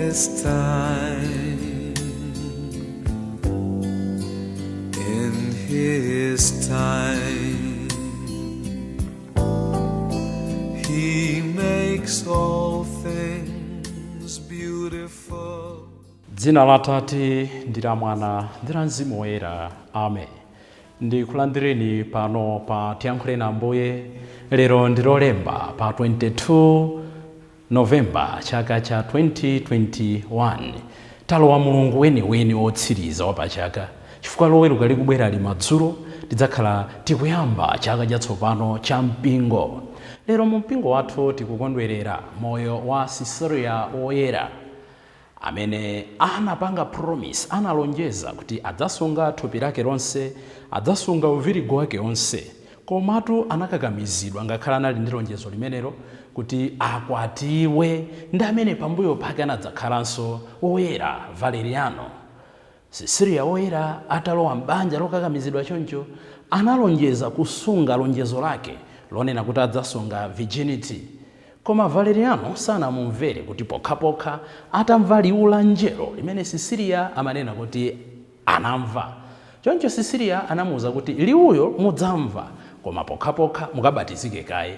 his time, in his time, he makes all things beautiful. Dzina la Tate ndi la Mwana ndi la Mzimu Woyera. Amen. Ndikulandireni pano pa Tiyankhule na Ambuye. Lero ndi lolemba pa 22 Novemba chaka cha 2021. Talowa mulungu weniweni wotsiriza wa pachaka, chifukwa loweruka likubwera madzulo tidzakhala tikuyamba chaka chatsopano cha mpingo. Lero mu mpingo wathu tikukondwerera moyo wa Sisiriya Woyera, amene anapanga promise, analonjeza kuti adzasunga thupi lake lonse, adzasunga uvirigo wake onse. Komatu anakakamizidwa ngakhala anali ndi lonjezo limenelo kuti akwatiwe ndi amene pambuyo pake anadzakhalanso woyera Valeriano. Sisiriya Woyera atalowa m'banja lokakamizidwa choncho, analonjeza kusunga lonjezo lake lonena kuti adzasunga virginity. Koma Valeriano sanamumvere, kuti pokhapokha atamva liwu la mngelo limene Sisiriya amanena kuti anamva. Choncho Sisiriya anamuwuza kuti liwuyo mudzamva, koma pokhapokha mukabatizike kaye.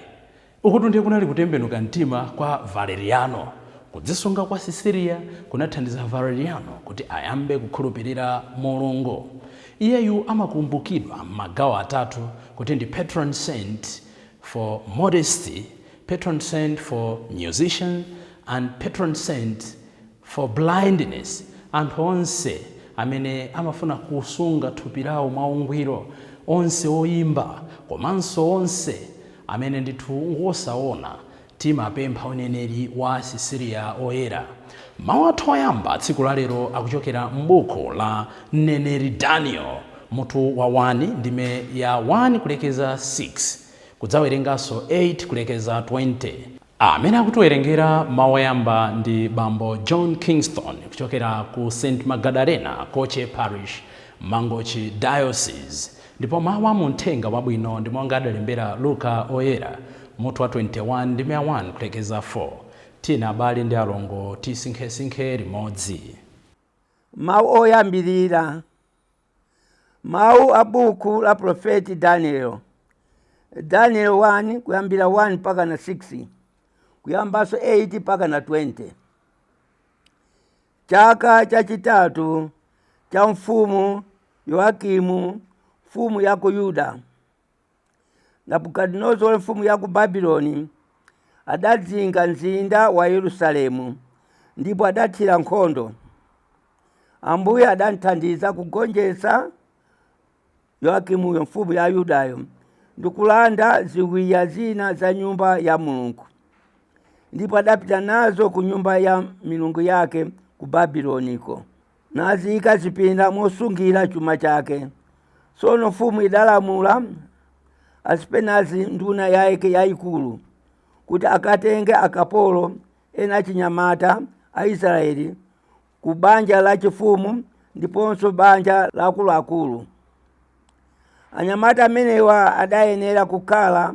Ukuti ndiye kunali kutembenuka mtima kwa Valeriano. Kudzisunga kwa Sisiriya kunathandiza Valeriano kuti ayambe kukhulupirira Mulungu. Iyeyu amakumbukidwa m'magawo atatu kuti ndi patron saint for modesty, patron saint for musician, and patron saint for blindness. Anthu onse amene amafuna kusunga thupi lawo mwaungwiro, onse oyimba, komanso onse amene ndithu ngosaona, timapempha uneneri wa Sisiriya Woyera. Mawu athu oyamba tsiku la lero akuchokera m'buku la mneneri Daniel, mutu wa 1 ndime ya 1 kulekeza 6, kudzawerenganso 8 kulekeza 20. Amene akutiwerengera mawu oyamba ndi bambo John Kingston kuchokera ku St. Magdalena Koche Parish, Mangochi Diocese. Ndipo mawu amuthenga wabwino ndi monga adalembera Luka Oyera, mutu wa 21 ndime ya 1 kulekeza 4. Tina abale ndi alongo tisinkhe limodzi. Mawu oyambirira. Mawu a buku la profeti Daniel. Daniel 1 kuyambira 1 mpaka na 6, kuyambaso 8 mpaka na 20. Chaka chachitatu cha mfumu Yoakimu, mfumu ya ku Yuda. Nabukadinezara mfumu ya ku Babyloni adazinga mzinda wa Yerusalemu, ndipo adathira nkhondo. Ambuye adanthandiza kugonjetsa Yoakimu mfumu ya Yudayo ndikulanda ziwiya zina za nyumba ya Mulungu, ndipo adapita nazo ku nyumba ya milungu yake ku Babyloniko, naziyika zipinda mosungira chuma chake. Sono mfumu idalamula Asipenazi nduna yake yayikulu kuti akatenge akapolo ena chinyamata a Israeli ku banja la chifumu ndiponso banja la akuluakulu. Anyamata amenewa adayenera kukhala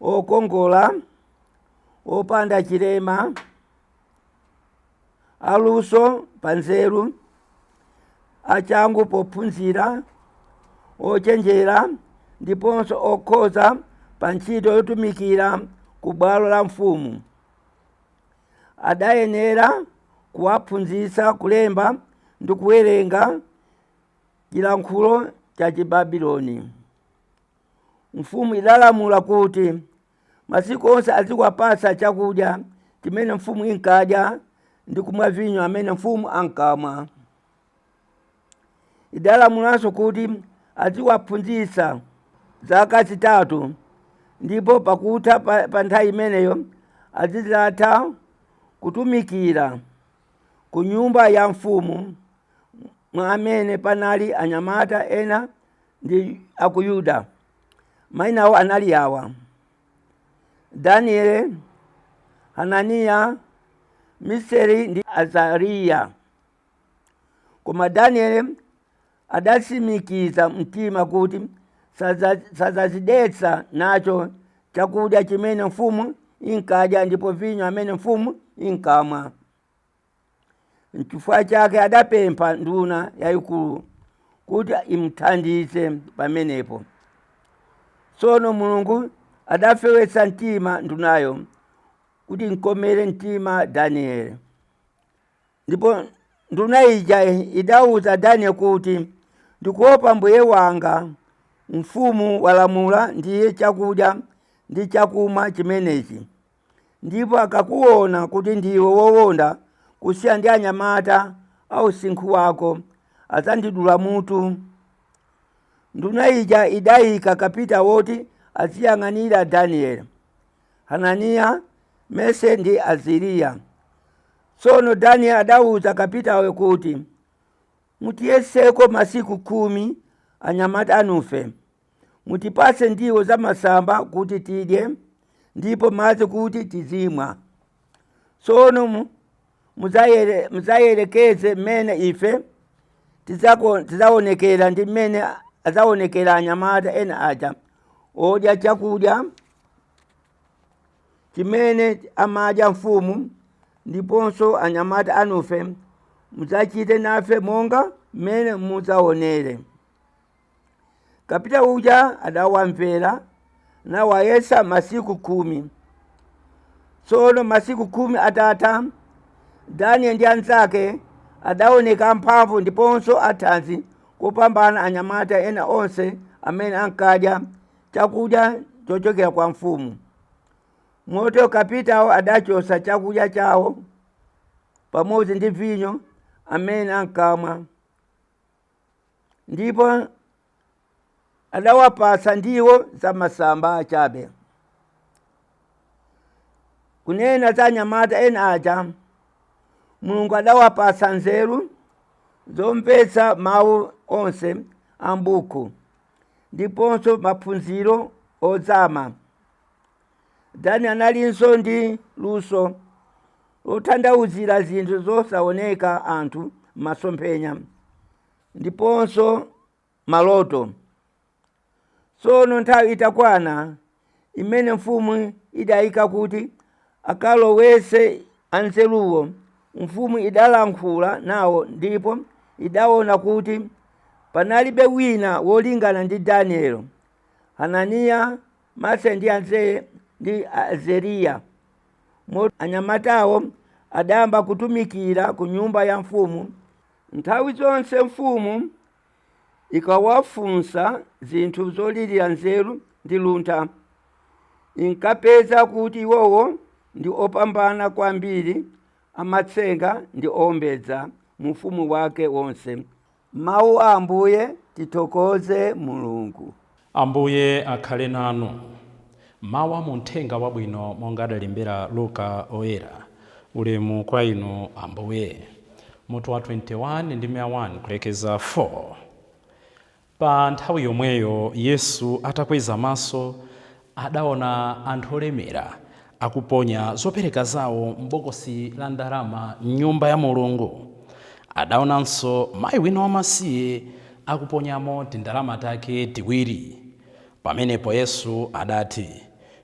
okongola, opanda chilema, aluso panzeru, achangu pophunzira, ochenjera, ndiponso okhoza pa ntchito yotumikira ku bwalo la mfumu. Adayenera kuwaphunzitsa kulemba ndi kuwerenga chilankhulo cha Chibabuloni. Mfumu idalamula kuti masiku onse aziwapatsa chakudya chimene mfumu inkadya ndi kumwa vinyo amene mfumu ankamwa. Idalamulanso kuti aziwaphunzitsa zaka zitatu, ndipo pakutha pa nthawi imeneyo azizatha kutumikira ku nyumba ya mfumu, mwa amene panali anyamata ena ndi aku Yuda. Mayina awo anali awa: Daniel, Hananiya, Miseri ndi Azariya. Koma Daniel adasimikiza mtima kuti sazazidetsa nacho chakudya chimene mfumu inkadya ndipo vinyo amene mfumu inkamwa. n'chifukwa chake adapempha nduna yayikulu kuti imuthandize pamenepo. Tsono Mulungu adafewetsa mtima ndunayo kuti nkomere mtima Danieli. Ndipo nduna ija idawuza Danieli kuti ndikuopa mbuye wanga mfumu walamula ndiye chakudya ndi chakumwa chimenechi, ndipo akakuona kuti ndiwe wowonda kusiya ndi anyamata au sinkhu wako adzandidula mutu. Nduna ija idayika kapita woti aziyang'anira Danieli, Hananiya, Mese ndi Azariya. Tsono Danieli adawuza kapitawe kuti mutiyeseko masiku 10 anyamata anufe, mutipase ndiwo za masamba kuti tidye ndipo madzi kuti tizimwa. Tsono muzayerekeze mmene ife tizaonekera ndi mmene azaonekera anyamata ena aja odya chakudya chimene amadya mfumu, ndiponso anyamata anufe muzachite nafe monga mmene muzaonere. Kapita uja adawamvera nawayesa masiku 10. Tsono masiku 10 atatha, Danieli ndi anzake adaoneka mphamvu ndiponso athanzi kupambana anyamata ena onse amene ankadya chakudya chochokera kwa mfumu. Motero kapitawo adachosa chakudya chawo pamodzi ndi vinyo amene ankamwa, ndipo adawapasa ndiwo za masamba achabe. Kunena za anyamata ena aja, Mulungu adawapasa nzeru zomvetsa mawu onse ambuku ndiponso maphunziro ozama. Danieli analinso ndi luso lotanthauzira zinthu zosaoneka anthu m'masomphenya ndiponso maloto. Tsono nthawi itakwana imene mfumu idayika kuti akalowetse anzeruwo, mfumu idalankhula nawo ndipo idaona kuti panalibe wina wolingana ndi Danieli, Hananiya, Mese ndi Azariya. Anyamatawo adayamba kutumikira ku nyumba ya mfumu. Nthawi zonse mfumu ikawafunsa zinthu zolirira nzeru ndi luntha, inkapeza kuti iwowo ndi opambana kwambiri amatsenga ndi owombeza mu ufumu wake wonse. Mawu a Ambuye. Tithokoze Mulungu. Ambuye akhale nanu. Mawu a Uthenga Wabwino monga adalembera Luka oyera. Ulemu kwa inu Ambuye. Mutu wa 21 ndi 1 kulekeza 4. Pa nthawi yomweyo Yesu atakweza maso adaona anthu olemera akuponya zopereka zawo m'bokosi la ndalama m'nyumba ya Mulungu. Adaonanso mayi wina wamasiye akuponyamo tindalama take tiwiri. Pamenepo Yesu adati,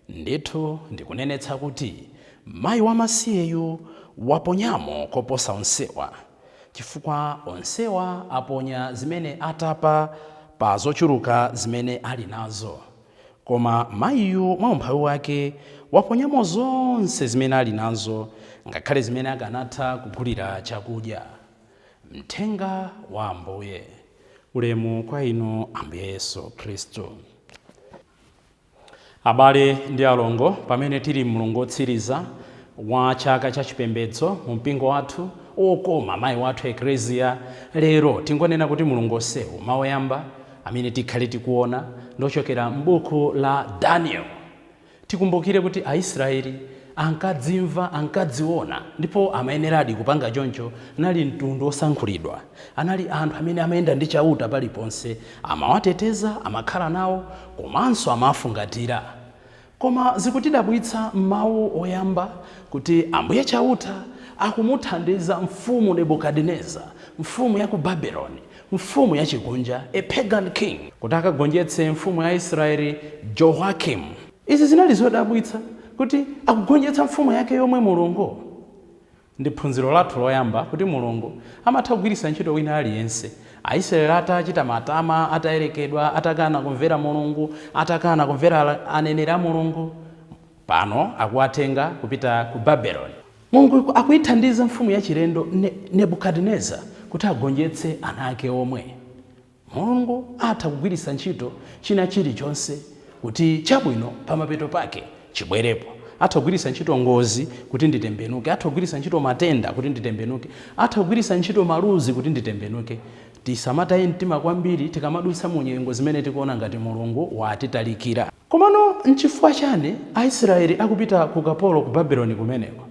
ndithu ndikunenetsa kuti mayi wamasiyeyu waponyamo koposa onsewa, chifukwa onsewa aponya zimene atapa pa zochuluka zimene ali nazo, koma mayiyu mwa umphawi wake waponyamo zonse zimene ali nazo, ngakhale zimene akanatha kugulira chakudya. Mthenga wa Ambuye. Ulemu kwa inu Ambuye Yesu Khristu. Abale ndi alongo, pamene tili mulungu otsiriza wa chaka cha chipembedzo mu mpingo wathu okoma mayi wathu eklesia, lero tingonena kuti mulungu osewu mawu yamba amene tikhale tikuona ndochokera m'buku la Daniel. Tikumbukire kuti Aisraeli ankadzimva, ankadziona, ndipo amayeneradi kupanga choncho. Anali mtundu osankhulidwa, anali anthu amene amayenda ndi chauta paliponse, amawateteza, amakhala nawo, komanso amafungatira. Koma zikutidabwitsa mawu oyamba kuti Ambuye chauta akumuthandiza mfumu Nebukadineza, mfumu ya ku Babyloni, mfumu ya chikunja, a pagan king, kuti akagonjetse mfumu ya Israeli Jehoiakim. Izi zinali zodabwitsa kuti akugonjetsa mfumu yake yomwe Mulungu. Ndi phunziro lathu loyamba kuti Mulungu amatha kugwiritsa ntchito wina aliyense. Aisraeli atachita matama, atayerekedwa, atakana kumvera Mulungu, atakana kumvera aneneri a Mulungu, pano akuwatenga kupita ku Babeloni. Mulungu akuyithandiza mfumu yachilendo Nebukadineza kuti agonjetse ana ake omwe. Mulungu atha kugwiritsa ntchito china chilichonse kuti chabwino pamapeto pake chibwerepo. Atha kugwiritsa ntchito ngozi kuti nditembenuke, atha kugwiritsa ntchito matenda kuti nditembenuke, atha kugwiritsa ntchito maluzi kuti nditembenuke. Tisamataye mtima kwambiri tikamadutsa mu nyengo zimene tikuona ngati Mulungu watitalikira. Komano nchifukwa chani Aisraeli akupita ku ukapolo ku Babeloni kumeneko?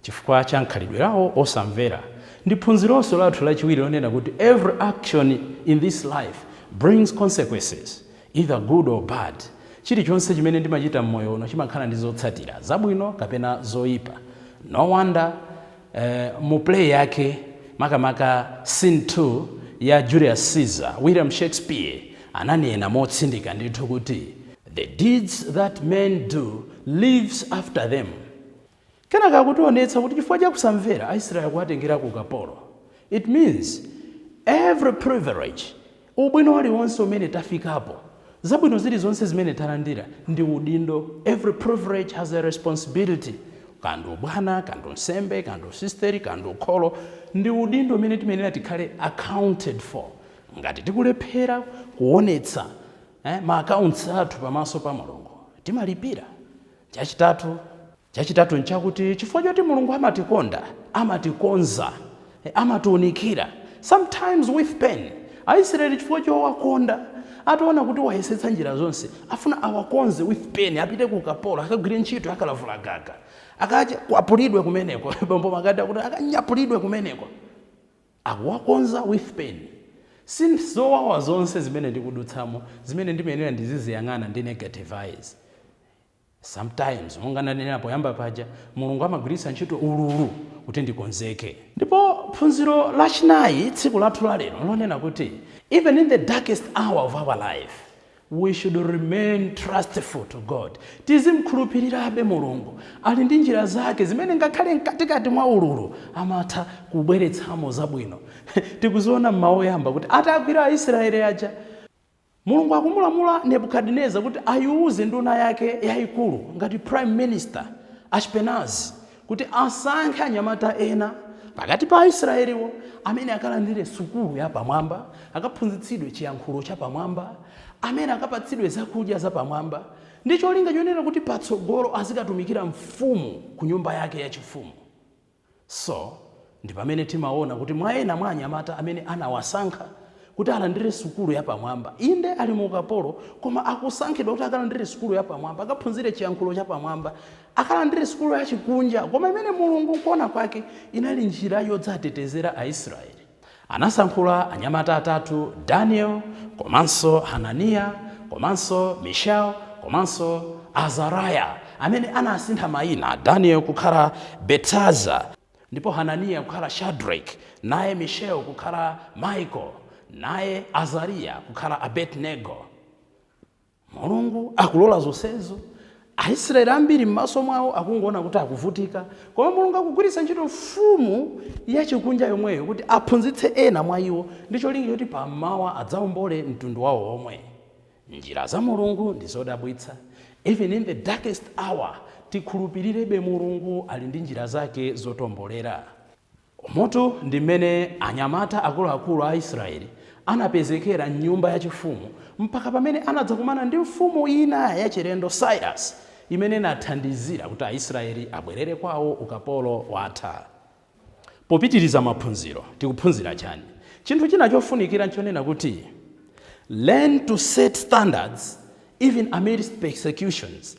Chifukwa cha nkhalidwe lawo osamvera. Ndi phunzironso lathu lachiwiri lonena kuti every action in this life brings consequences, either good or bad. Chilichonse chimene ndimachita mmoyo uno chimakhala ndi zotsatira, zabwino kapena zoyipa. No wonder mu play yake makamaka scene 2 ya Julius Caesar, William Shakespeare ananena motsindika ndithu kuti the deeds that men do lives after them. Kenaka akutionetsa kuti chifukwa cha kusamvera Aisraeli kuwatengera ku ukapolo. It means every privilege, ubwino waliwonse umene tafikapo, zabwino zilizonse zimene talandira ndi udindo. Every privilege has a responsibility. Kandu bwana, kandu nsembe, kandu sisteri, kandu kholo, ndi udindo umene timenera tikhale accounted for. Ngati tikulephera kuonetsa ma accounts athu pamaso pa Mulungu, timalipira. Chachitatu nchakuti chifukwa choti Mulungu amatikonda, amatikonza, amatiunikira, sometimes with pain. Aisraeli chifukwa chowakonda ataona kuti wayesetsa njira zonse, afuna awakonze with pain, apite ku ukapolo, akagwire ntchito akalavula gaga, akaja kuapulidwe kumeneko, bombo magada kuti akanyapulidwe kumeneko, akuwakonza with pain. Sinzowawa zonse zimene ndikudutsamo, zimene ndimenera ndiziziyang'ana ndi negative eyes. Sometimes monga nanena poyamba paja Mulungu amagwiritsa ntchito ululu kuti ndikonzeke. Ndipo phunziro lachinayi tsiku lathu la lero lonena kuti even in the darkest hour of our life we should remain trustful to God. Tizimkhulupirirabe Mulungu, ali ndi njira zake zimene ngakhale mkatikati mwa ululu amatha kubweretsamo zabwino. Tikuziona m'maoyamba kuti atagwira Aisraeli aja, Mulungu akumulamula Nebukadineza kuti ayuze nduna yake yayikulu ngati prime minister Ashpenazi kuti asankhe anyamata ena pakati pa Aisraeliwo amene akalandire sukulu yapamwamba, akaphunzitsidwe chiyankhulo chapamwamba, amene akapatsidwe zakudya zapamwamba, ndi cholinga chonena kuti patsogolo azikatumikira mfumu ku nyumba yake yachifumu. So ndi pamene timaona kuti mwaena mwa anyamata amene anawasankha kuti alandire sukulu yapamwamba, inde ali mu ukapolo, koma akusankhidwa kuti akalandire sukulu yapamwamba, akaphunzire chiyankhulo chapamwamba, akalandire sukulu yachikunja, koma imene Mulungu kuona kwake inali njira yodzatetezera Aisraeli. Anasankhula anyamata atatu, Daniel, komanso Hananiya, komanso Mishael, komanso Azariah, amene anasintha mayina, Daniel kukhala Belshaza, ndipo Hananiya kukhala Shadrach, naye Mishael kukhala Michael, naye Azariya kukhala Abednego. Mulungu akulola zonsezo. Aisraeli ambiri m'maso mwawo akungoona kuti akuvutika, koma Mulungu akugwiritsa ntchito mfumu yachikunja yomweyo kuti aphunzitse ena mwa iwo, ndi cholinga choti pamawa adzaombole mtundu wawo omwe. Njira za Mulungu ndi zodabwitsa. Even in the darkest hour tikhulupirirebe Mulungu ali ndi njira zake zotombolera. Moto ndi mmene anyamata akuluakulu a Israeli anapezekera nyumba yachifumu mpaka pamene anadzakumana ndi mfumu ina yachilendo Cyrus, imene inathandizira kuti Aisraeli abwerere kwawo ukapolo watha. Popitiriza maphunziro tikuphunzira chani? Chinthu china chofunikira nchonena kuti learn to set standards even amidst persecutions.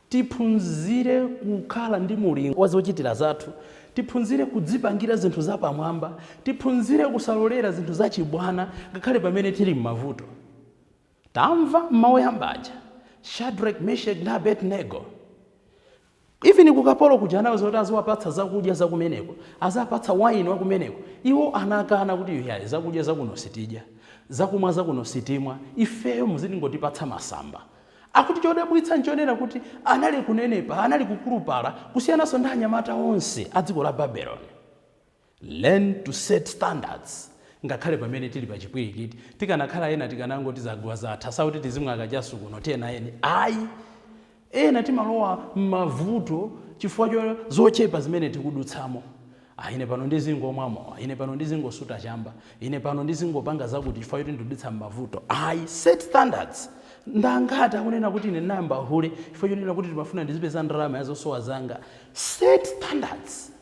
Tiphunzire kukhala ndi mulingo wa zochitira zathu, tiphunzire kudzipangira zinthu zapamwamba, tiphunzire kusalolera zinthu zachibwana ngakhale pamene tili m'mavuto. Tamva m'maoyambaja Shadrach, Meshach na Abednego, even kukapolo kuja nawo zoti aziwapatsa zakudya zakumeneko, azapatsa wine wakumeneko, iwo anakana kuti ya zakudya zakuno sitidya, zakumwa zakuno sitimwa, ifeyo muzingotipatsa masamba. akuti chodabwitsa nchonena kuti anali kunenepa, anali kukulupala kusiyananso ndi anyamata onse a dziko la Babylon. Learn to set standards. Ngakhale pamene tili pa chipwirikiti tikanakhala ena tikanangoti zagwa zatha sauti tizimwaka chasu kuno tena eni ayi ena timalowa m'mavuto chifukwa zochepa zimene tikudutsamo. Ine pano ndizingomwamo, ine pano ndizingosuta chamba, ine pano ndizingopanga zakuti chifukwa kuti ndidutsa m'mavuto. Set standards. Ndangati akunena kuti ine namba hule chifukwa chonena kuti timafuna ndizipeza ndalama yazosowa zanga. Set standards.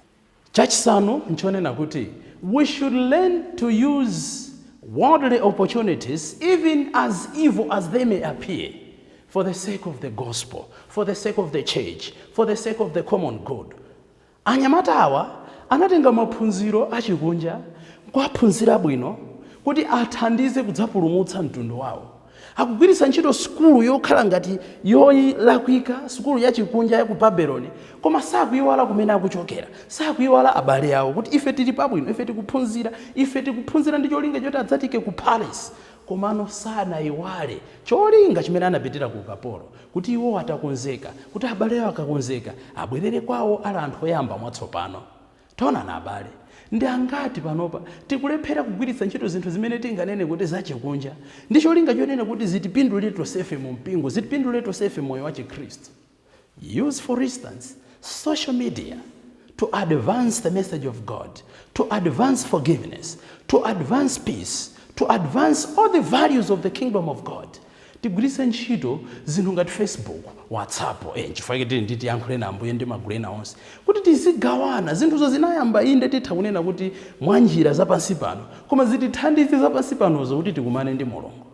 Chachisanu nchonena kuti we should learn to use worldly opportunities even as evil as they may appear for the sake of the gospel, for the sake of the church, for the sake of the common good. Anyamata awa anatenga maphunziro achikunja kuwaphunzira bwino kuti athandize kudzapulumutsa mtundu wawo. Akugwiritsa ntchito sukulu yokhala ngati yolakwika, sukulu yachikunja ya ku Babyloni, koma sakuyiwala kumene akuchokera, sakuyiwala abale awo kuti ife tili pabwino, ife tikuphunzira ndi cholinga choti adzatike ku palace. Komano sanayiwale cholinga chimene anapitira ku ukapolo, kuti iwo atakonzeka, kuti abale awo akakonzeka abwerere kwawo ali anthu oyamba mwatsopano. Taonani abale, ndi angati panopa tikulephera kugwiritsa ntchito zinthu zimene tinganene kuti zachikunja ndi cholinga chonena kuti zitipindulire tonsefe mu mpingo, zitipindulire tonsefe moyo wa Chikhristu. Use for instance social media to advance the message of God, to advance forgiveness, to advance peace, to advance all the values of the kingdom of God. Tigwiritse ntchito zinthu ngati Facebook, WhatsApp, chifukwa kuti nditi yankhule na Ambuye ndi magulu ena onse kuti tizigawana zinthuzo zinayamba inde titha kunena kuti mwanjira zapansi pano, koma zitithandize zapansi panozo kuti tikumane ndi Mulungu.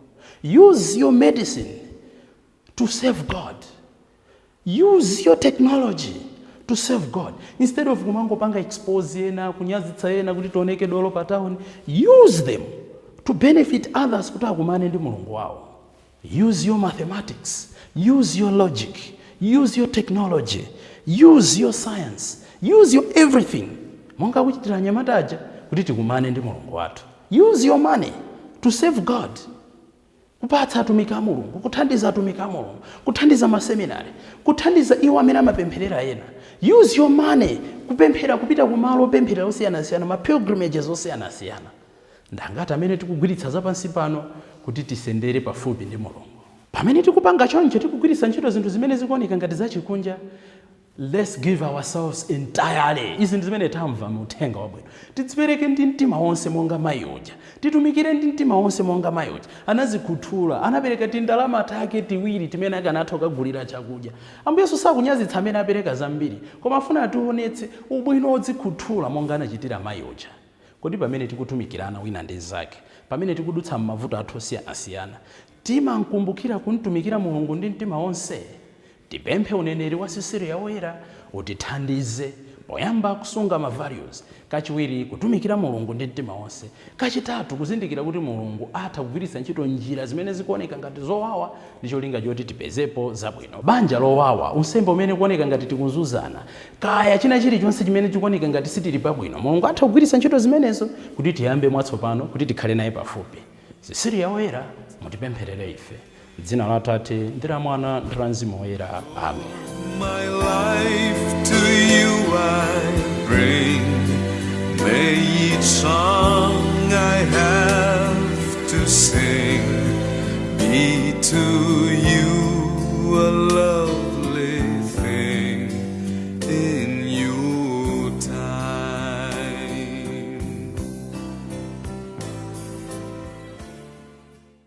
Use your medicine to serve God. Use your technology to serve God. Instead of kumangopanga expose ena, kunyazitsa ena kuti tioneke dolo pa town, use them to benefit others kuti akumane ndi Mulungu wawo. Use your mathematics, use your logic, use your technology, use your science, use your everything. Monga kuchitira anyamata aja kuti tikumane ndi Mulungu wathu. Use your money to serve God. Kupatsa atumiki a Mulungu, kuthandiza atumiki a Mulungu, kuthandiza maseminari, kuthandiza iwo amene amapempherera ena. Use your money kupemphera, kupita kumalo opemphera osiyanasiyana, ma pilgrimages osiyanasiyana. Ndangati amene tikugwiritsa zapansi pano kuti tisendere pafupi ndi Mulungu. Pamene tikupanga choncho tikugwiritsa ntchito zinthu zimene zikuoneka ngati zachikunja, let's give ourselves entirely. Izi ndi zimene tamva mu uthenga wabwino. Tidzipereke ndi mtima wonse monga mayi uja, titumikire ndi mtima wonse monga mayi uja. Anazikhuthula, anapereka tindalama take tiwiri timene akanatha kugulira chakudya. Ambuyesu sakunyazitsa amene apereka zambiri, koma afuna ationetse ubwino odzikhuthula monga anachitira mayi uja. Kodi pamene tikutumikirana wina ndi zake, pamene tikudutsa m'mavuto athu osiyanasiyana, timankumbukira kumtumikira Mulungu ndi mtima wonse. Tipemphe uneneri wa Sisiriya woyera utithandize poyamba kusunga ma values, kachiwiri kutumikira Mulungu ndi mtima wonse, kachitatu kuzindikira kuti Mulungu atha kugwiritsa ntchito njira zimene zikuoneka ngati zowawa ndi cholinga choti tipezepo zabwino. Banja lowawa, unsembe umene kuoneka ngati tikuzuzana, kaya china chilichonse chimene chikuoneka ngati sitili pabwino, Mulungu atha kugwiritsa ntchito zimenezo kuti tiyambe mwatsopano, kuti tikhale naye pafupi. Sisiriya woyera mutipempherere ife. Dzina la Atate ndi la Mwana ndi la Mzimu woyera. Amen. My life to you I bring. May each song I have to sing be to you